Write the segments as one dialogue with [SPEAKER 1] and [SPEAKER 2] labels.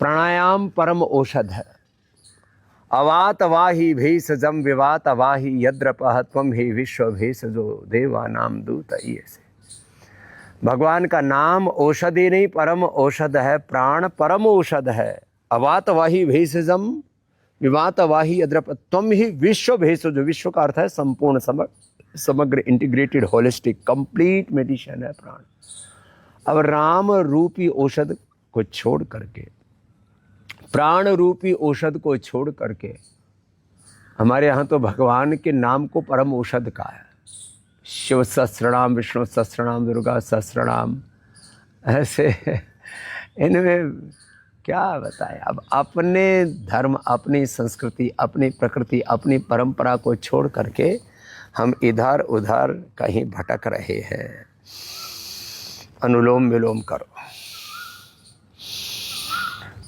[SPEAKER 1] प्राणायाम परम औषध है। अवात वाही भेषजम विवात वाही यद्रपः त्वं ही विश्व भेषजो देवा नाम दूत। ऐसे भगवान का नाम औषधि नहीं, परम औषध है। प्राण परम औषध है। अवात वाही भेषजम विवात वाही यद्रप त्वं ही विश्व भेषजो। विश्व का अर्थ है संपूर्ण, समग्र, इंटीग्रेटेड, होलिस्टिक, कंप्लीट मेडिसिन है प्राण। अब राम रूपी औषध को छोड़ करके, प्राण रूपी औषध को छोड़ करके, हमारे यहाँ तो भगवान के नाम को परम औषध का है। शिव सहस्रनाम, विष्णु सहस्रनाम, दुर्गा सहस्रनाम, ऐसे इनमें क्या बताएं। अब अपने धर्म, अपनी संस्कृति, अपनी प्रकृति, अपनी परंपरा को छोड़ करके हम इधर उधर कहीं भटक रहे हैं। अनुलोम विलोम करो,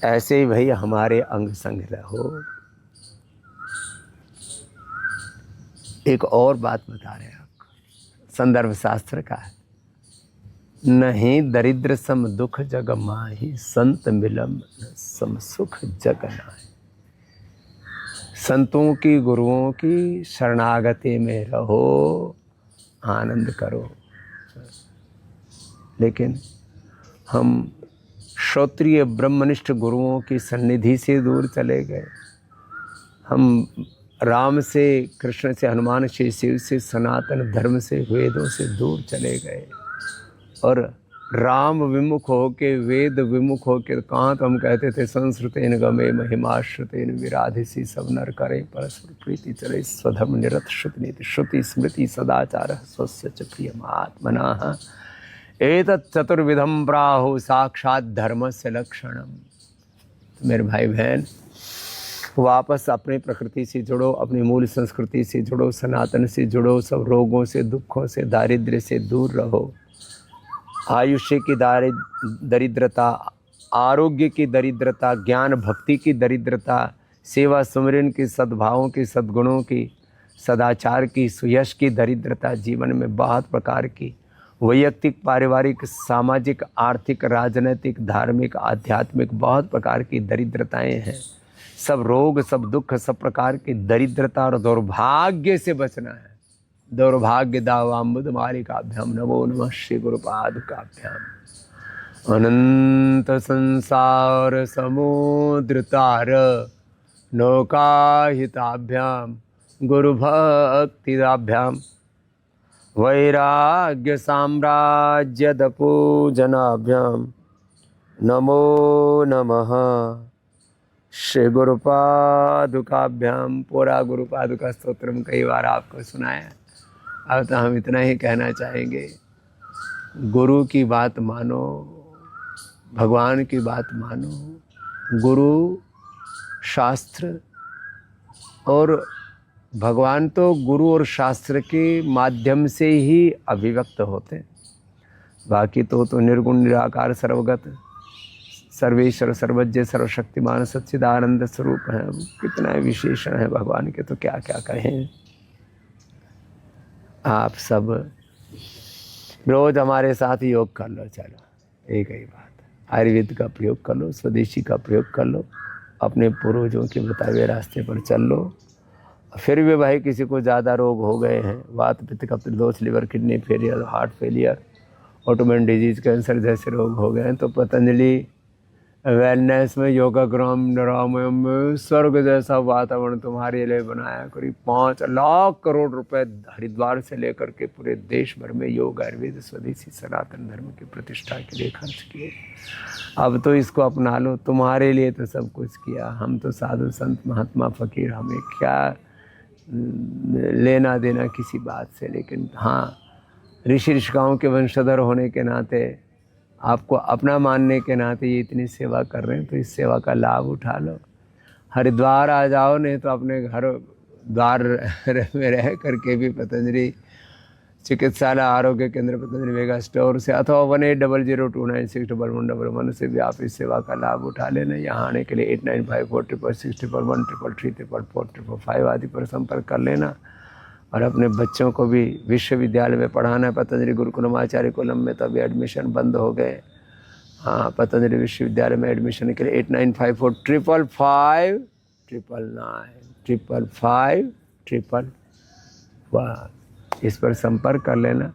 [SPEAKER 1] ऐसे ही भाई हमारे अंग संग रहो। एक और बात बता रहे हैं आपको, संदर्भ शास्त्र का है। नहीं दरिद्र सम दुख जग माही, संत मिलम सम सुख जग नाहि। संतों की, गुरुओं की शरणागति में रहो, आनंद करो। लेकिन हम क्षत्रिय ब्रह्मनिष्ठ गुरुओं की सन्निधि से दूर चले गए। हम राम से, कृष्ण से, हनुमान से, शिव से, सनातन धर्म से, वेदों से दूर चले गए और राम विमुख होके, वेद विमुख होके, कहाँ तो हम कहते थे संस्कृतेन गमे महिमाश्रुतेन विराधिसी, सब नर करे परस्पर प्रीति चले स्वधर्म निरत श्रुति नीति श्रुति स्मृति सदाचार स्वस्य च प्रियमात्मनः एतत् चतुर्विधम प्राहु साक्षात धर्म से लक्षणम। तो मेरे भाई बहन, वापस अपनी प्रकृति से जुड़ो, अपनी मूल संस्कृति से जुड़ो, सनातन से जुड़ो। सब रोगों से, दुखों से, दारिद्र्य से दूर रहो। आयुष्य की दरिद्रता, आरोग्य की दरिद्रता, ज्ञान भक्ति की दरिद्रता, सेवा सुमिरन की, सद्भावों की, सद्गुणों की, सदाचार की, सुयश की दरिद्रता जीवन में बहुत प्रकार की, वैयक्तिक, पारिवारिक, सामाजिक, आर्थिक, राजनीतिक, धार्मिक, आध्यात्मिक, बहुत प्रकार की दरिद्रताएं हैं। सब रोग, सब दुख, सब प्रकार की दरिद्रता और दुर्भाग्य से बचना है। दौर्भाग्य दावाम्बुद मालिकाभ्याम नमो नमः श्री गुरुपादुकाभ्याम। अनंत संसार समुद्र तार नौकाहिताभ्याम गुरु भक्तिदाभ्याम वैराग्य साम्राज्य पूजनाभ्याम नमो नमः श्री गुरुपादुकाभ्याम। पूरा गुरुपादुका स्तोत्रम कई बार आपको सुनाया। अब तो हम इतना ही कहना चाहेंगे, गुरु की बात मानो, भगवान की बात मानो। गुरु, शास्त्र और भगवान तो गुरु और शास्त्र के माध्यम से ही अभिव्यक्त होते हैं। बाकी तो निर्गुण निराकार सर्वगत सर्वेश्वर सर्वज्ञ सर्वशक्तिमान सच्चिदानंद स्वरूप है। कितना विशेषण है भगवान के, तो क्या क्या कहें। आप सब रोज हमारे साथ योग कर लो। चलो एक ही बात, आयुर्वेद का प्रयोग कर लो, स्वदेशी का प्रयोग कर लो, अपने पूर्वजों के बताए हुए रास्ते पर चल लो। फिर भी भाई किसी को ज़्यादा रोग हो गए हैं, वात पित्त कफ दोष, liver kidney failure, heart failure, autoimmune disease, cancer जैसे रोग हो गए हैं, तो पतंजलि वेलनेस में, योगाग्राम निरामयम में स्वर्ग जैसा वातावरण तुम्हारे लिए बनाया। करीब 5 लाख करोड़ रुपए हरिद्वार से लेकर के पूरे देश भर में योग, आयुर्वेद, स्वदेशी, सनातन धर्म की प्रतिष्ठा के लिए खर्च किए। अब तो इसको अपना लो। तुम्हारे लिए तो सब कुछ किया। हम तो साधु संत महात्मा फकीर, हमें क्या लेना देना किसी बात से। लेकिन हाँ, ऋषि ऋषिकाओं के वंशधर होने के नाते, आपको अपना मानने के नाते ये इतनी सेवा कर रहे हैं, तो इस सेवा का लाभ उठा लो। हरिद्वार आ जाओ, नहीं तो अपने घर द्वार में रह करके भी पतंजलि चिकित्सालय, आरोग्य केंद्र, पतंजलि मेगा स्टोर से अथवा 1800296111 से भी आप इस सेवा का लाभ उठा लेना। यहाँ आने के लिए 8954661611444445 आदि पर संपर्क कर लेना। और अपने बच्चों को भी विश्वविद्यालय में पढ़ाना है। पतंजलि गुरुकुलम आचार्य कुलम में तो अभी एडमिशन बंद हो गए। हाँ, पतंजलि विश्वविद्यालय में एडमिशन के लिए 895455995555 इस पर संपर्क कर लेना।